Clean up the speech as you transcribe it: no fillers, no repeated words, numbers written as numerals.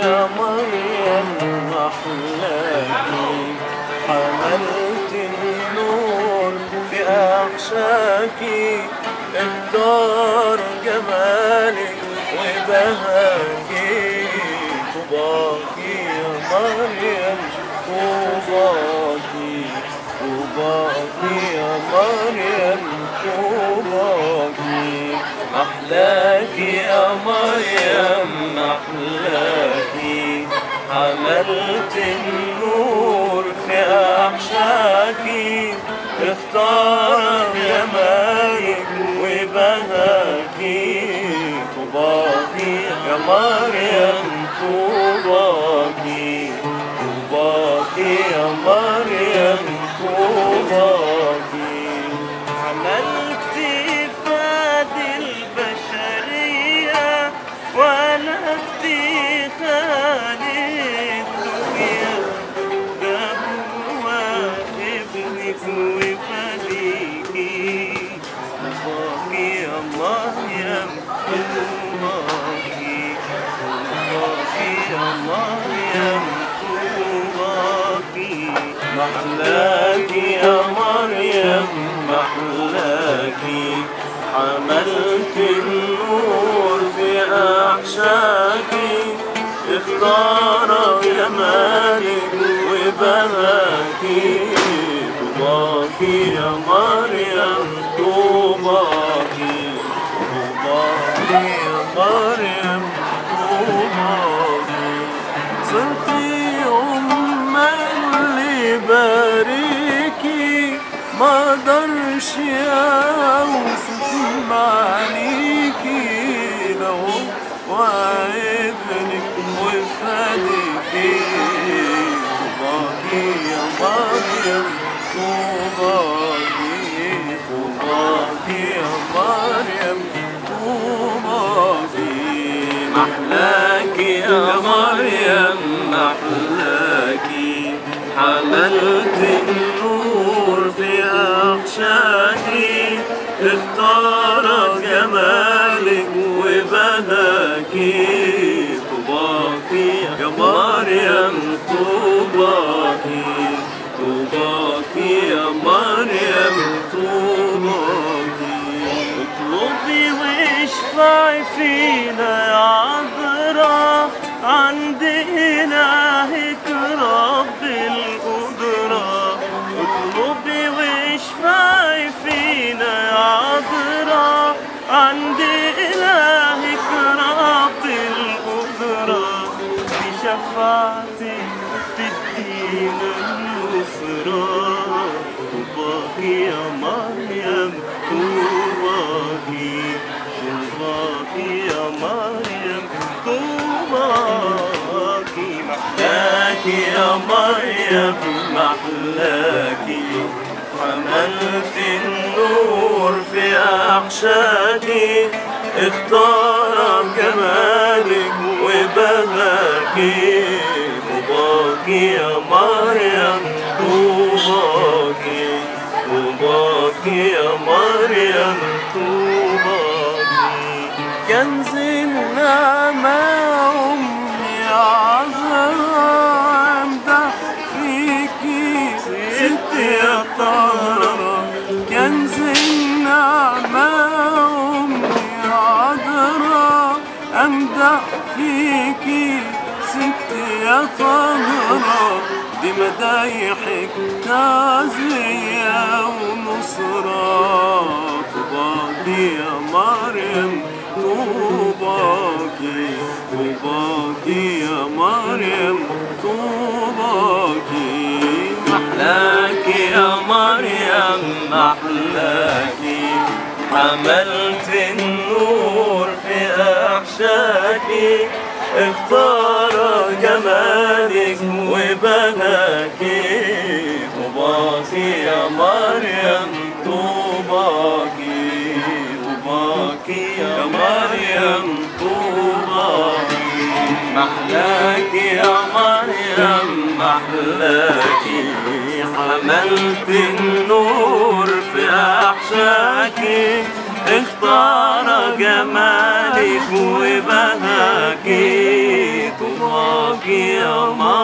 يا مريم محلاكي، حملت النور في أحشاكي، اختار جمالك وبهاكي. طوباكي يا مريم طوباكي، طوباكي يا مريم طوباكي. محلاكي يا مريم محلاكي، حملت النور في أحشاكي، اختار جمالك وبهاكي. طوباكي يا مريم طوباكي، طوباكي يا مريم طوباكي. عملت فاد البشرية ولدت خالق الدنيا، ده هو ابنك وفديكي. طوباكي يا مريم طوباكي، طوباكي يا مريم طوباكي. محلاكي يا مريم محلاكي، حملت النور في أحشاكي، اختار جمالك وبهاكي. طوباكي يا مريم طوباكي، طوباكي يا مريم طوباكي. صرتي أم اللي باركي، ما قدرش اوصف معانيكي، لو وابنك وفديكي. طوباكي يا مريم طوباكي، طوباكي يا مريم طوباكي. محلاكي يا مريم محلاكي، حملت النور في أحشاكي، اختار جمالك وبهاكي. طوباكي يا مريم طوباكي، طوباكي يا مريم طوباكي. اطلبي واشفعي فينا يا عذراء، عند إلهك رب القدرة. اطلبي واشفعي فينا يا عذراء، عند إلهك رب القدرة. بشفاعتك تدينا النصرة. طوباكي يا مريم طوباكي، طوباكي يا مريم طوباكي. محلاكي يا مريم محلاكي، حملت النور في أحشاكي، اختار جمالك وبهاكي. طوباكي يا مريم طوباكي، طوباكي يا مريم طوباكي. كنز النعمة أمي عذراء، أمدح فيكي ستي يا طهرة. كنز النعمة أمي عذراء، أمدح فيكي ستي يا طهرة. دي مدايحك تعزية ونصرة. طوباكي يا مريم طوباكي، طوباكي يا مريم طوباكي. محلاكي يا مريم محلاكي، حملت النور في أحشاكي، اختار جمالك وبهاكي. طوباكي يا مريم طوباكي، طوباكي يا مريم طوباكي. محلاكي يا مريم محلاكي، حملت النور في أحشاكي، اختار جمالك وبهاكي. طوباكي محلاك يا مريم